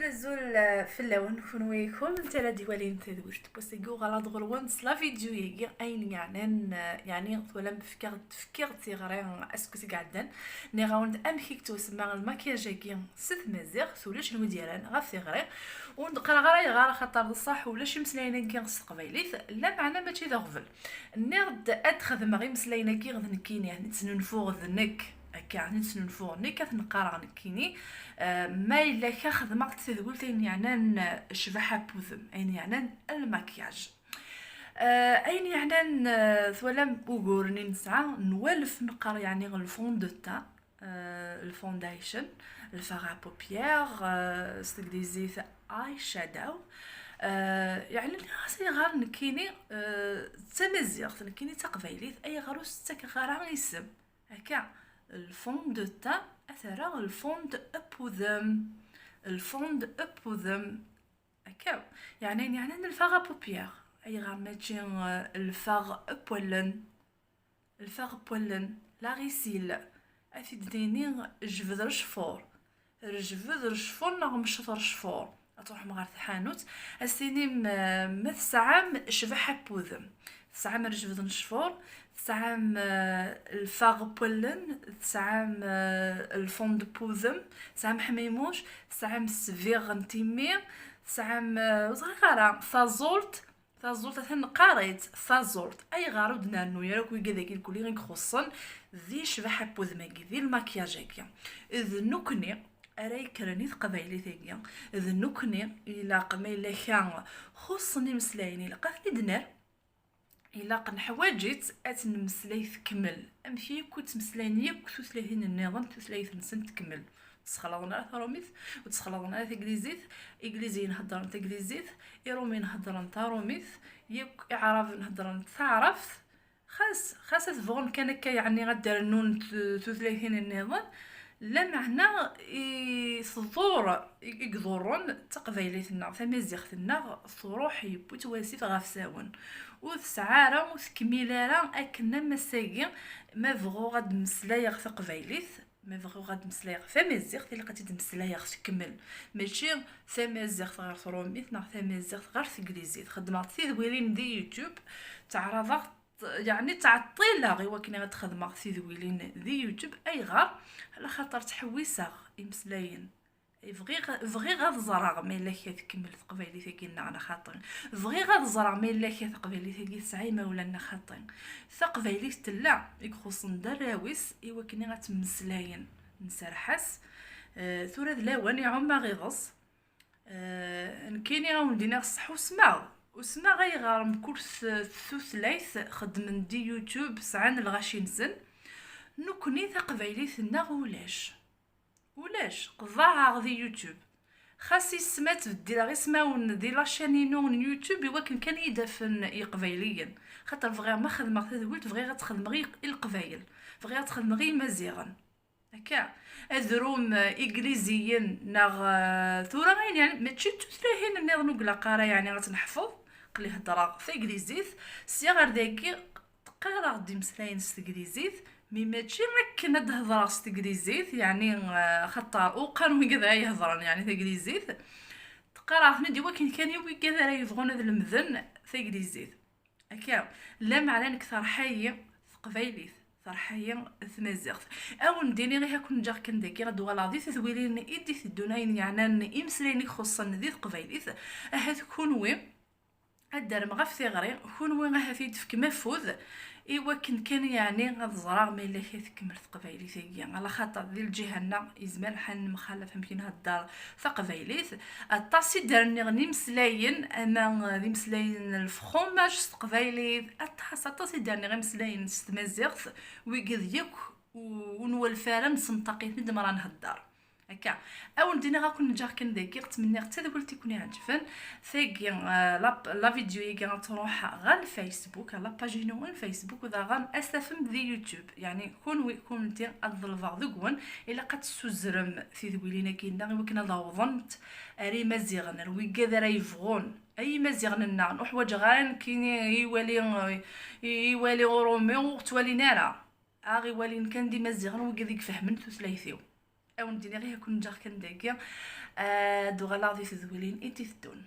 زول في اللون كون ويكم انت لا ديوالين تدوشت بس يقول غلط غلوان صلا فيديو يجي اين يعني ولا تفكير تيغري اسكو تقعدن ني غاوند ام كيك توسمى الماكياج يجي ست مزيغ ثولش شنو ديالن غا تيغري ونقرا غير خاطر بصح ولا شي مسلاينه كي غص قبيليت لا معنا ماشي ذا غفل نيرد ادخذ غي مسلاينه كي غنكيني يعني تننفوغ ذنك هكا نتنفوغ ني كتنقرا نكيني ما الا كخدمه تذولتين يعني شبح بوذم اين يعني المكياج اين يعني ثولا وغورني نسعى نوالف نقرا يعني الفون دو تا الفونديشن الفاغ بوبيير استغليزيت اي شادو يعني خاصني غير نكيني تمزيغ نكيني تقبيليت اي غروس تاك غير اسم هكا الفون دو تا اثرا الفون دو ابوذم الفون دو ابوذم هكا يعني الفاغ بوبيير اي غير ماشي الفاغ بولن الفاغ بولن لا غيسيل افيد ديني جفد رشفور جفد رشفور نغم شفر شفور تروح مغار الحانوت السيني مث ساعة شبح بوذم ساعة رجفد نشفور ساعة الفاغ بولن ساعة الفون دو بوذم ساعة حميموش ساعة سفيغ نتيمي ساعة صغيرة ثازولت ثن قاريت ثازولت اي غارو دنانو ياك ويقدك الكل غير خصن ذي شبح بوذماكي ذي الماكياجاكي اذ نكني اراي كرنيت قبايلي ثاقيا اذ نكني الى قميل كان خصني مسلايني لقات لي دنار إلا قن حواجت أتنمسلاي تكمل أمشي كنت مسلايني كتوسلايين النظام توسلاي نسن تكمل تسخلطنا ثروميث وتسخلطنا تجليزيت إجليزي نهضرن تجليزيت إيرومي نهضرن تاروميث يك إعراب نهضرن تعرف خاص تفغن كانك يعني غدار النون توسلايين النظام لا معنى صدور يقدرون تقبيليتنا فمزيختنا صروح يبوت واسف غافساون وثسعارة وثكميلارة أكنا مساقي ما بغو غاد مسلايغ في قبيليت ما بغو غاد مسلايغ فمزيغ اللي قد مسلايغ تكمل ماشي فمزيغ غير ثروميت نا فمزيغ غير ثقليزيت خدمات في ذويلين دي يوتيوب تعرض يعني تعطيلا غير وكنا غتخدم في ذويلين دي يوتيوب اي غار على خاطر تحويسه يمسلاين فغي غاد زرع ما الا كتكمل تقبيلي ثقيلنا انا خاطر فغي غاد زرع ما الا كتقبيلي ثقيل سعيمه ولا انا خاطر ثقبيلي تلا يخصن دراويس ايوا كني غتمسلاين نسرحس ثورة لاوان يعوم باغي غص نكيني غندينا الصح وسما غيغار مكل ثلاث خدمن دي يوتيوب سعان الغاشين سن نكوني تقبيلي ثنا ولاش قضاها غدي يوتيوب خاصي سمات بدي غير سماون دي لاشانينو يوتيوب يوكن كان يدفن يقبيليا خاطر فغير ما خدمه تدولت فغير غتخدم غير القبايل فغير غتخدم غير مزيغا هكا اذروم انجليزيا ناغ ثورا يعني ماشي تسلاهين النظام قلا قرا يعني غتنحفظ قلي هضره في انجليزيت سي غير داكي تقرا غدي مسلاين انجليزيت مي ماشي كنا تهضر انجليزيت يعني خاطر وقانون كذا يهضرن يعني في انجليزيت تقرا هنا ديما كان يوي كذا يبغون هذا المذن في انجليزيت هكا لا معنى اكثر حي قبيليت فرحيا ثمازيغ او نديني غير كون جا كنديكي غدوا لاضي تثويلين ايدي الدناين يعني امسليني خصن ذي قبيليت هاد كونوي الدرم غف ثغري كونوي غا فيد فك مفوذ ايوا كان يعني غزرا ما الا كتكمل قبايلي ثقيا على خاطر ذي الجهه يزمان حن مخالف يمكن هالدار ثقبايليت الطاسي دارني غني مسلاين اما ذي مسلاين الفخوماج قبايلي الطاسي دارني غير مسلاين ستمازيغ ويقض يك ونول فارم سنطقي دمرا نهدار هكا او ندينا غاكون نجا كنديكي نتمنى حتى دابا تيكوني عجبن ثاقي لا فيديو يجي تروح غا الفيسبوك لا باجينو الفيسبوك وذا غان استفهم ذي يوتيوب يعني كون انت الظلفا ذكون الا قد سوزرم في ذويلينا كينا وكنا ضوضنت اري مزيغن وي كذا يفغون اي مزيغن وحواج غان كاين يوالي رومي وتوالي نارا اغي والين كان دي مزيغن وكذيك فهمن ثلاثيو او ندير غير كون جا كندير دو غالا دي تزويلين انتي تدون